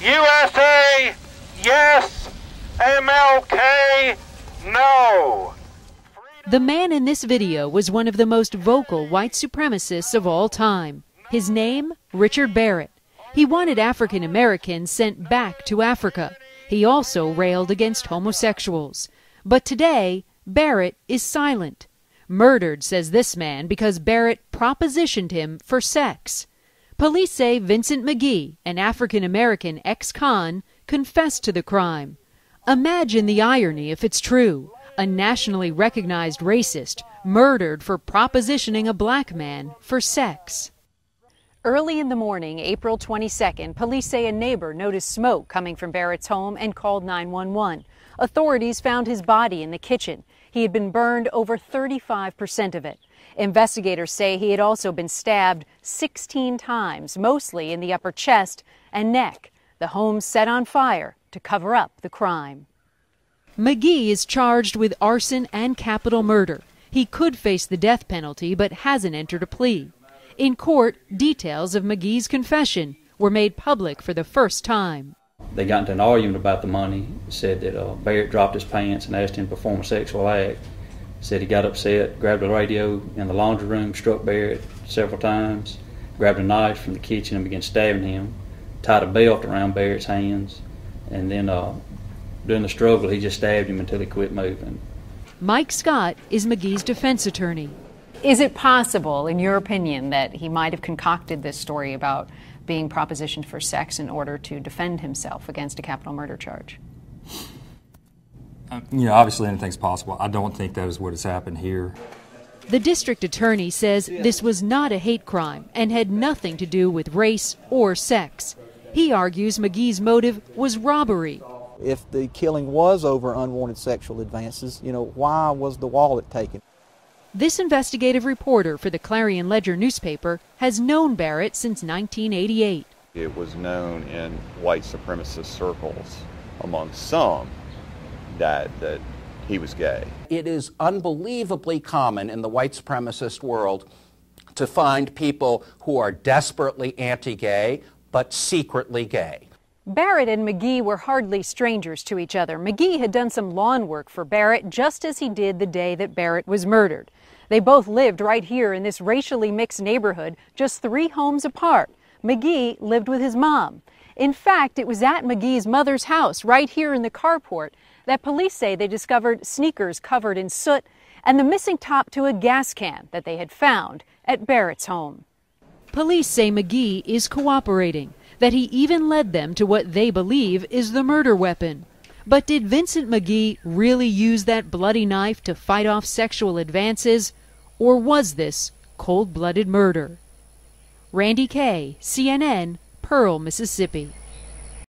USA, yes. MLK, no. The man in this video was one of the most vocal white supremacists of all time. His name, Richard Barrett. He wanted African Americans sent back to Africa. He also railed against homosexuals. But today, Barrett is silent. Murdered, says this man, because Barrett propositioned him for sex. Police say Vincent McGee, an African American ex-con, confessed to the crime. Imagine the irony if it's true. A nationally recognized racist murdered for propositioning a black man for sex. Early in the morning, April 22nd, police say a neighbor noticed smoke coming from Barrett's home and called 911. Authorities found his body in the kitchen. He had been burned over 35% of it. Investigators say he had also been stabbed 16 times, mostly in the upper chest and neck. The home set on fire to cover up the crime. McGee is charged with arson and capital murder. He could face the death penalty but hasn't entered a plea. In court, details of McGee's confession were made public for the first time. They got into an argument about the money, said that Barrett dropped his pants and asked him to perform a sexual act. Said he got upset, grabbed a radio in the laundry room, struck Barrett several times, grabbed a knife from the kitchen and began stabbing him, tied a belt around Barrett's hands, and then during the struggle he just stabbed him until he quit moving. Mike Scott is McGee's defense attorney. Is it possible, in your opinion, that he might have concocted this story about being propositioned for sex in order to defend himself against a capital murder charge? Obviously anything's possible. I don't think that is what has happened here. The district attorney says this was not a hate crime and had nothing to do with race or sex. He argues McGee's motive was robbery. If the killing was over unwanted sexual advances, why was the wallet taken? This investigative reporter for the Clarion Ledger newspaper has known Barrett since 1988. It was known in white supremacist circles among some that he was gay. It is unbelievably common in the white supremacist world to find people who are desperately anti-gay but secretly gay. Barrett and McGee were hardly strangers to each other. McGee had done some lawn work for Barrett just as he did the day that Barrett was murdered. They both lived right here in this racially mixed neighborhood, just 3 homes apart. McGee lived with his mom. In fact, it was at McGee's mother's house, right here in the carport, that police say they discovered sneakers covered in soot and the missing top to a gas can that they had found at Barrett's home. Police say McGee is cooperating, that he even led them to what they believe is the murder weapon. But did Vincent McGee really use that bloody knife to fight off sexual advances, or was this cold-blooded murder? Randy Kay, CNN, Pearl, Mississippi.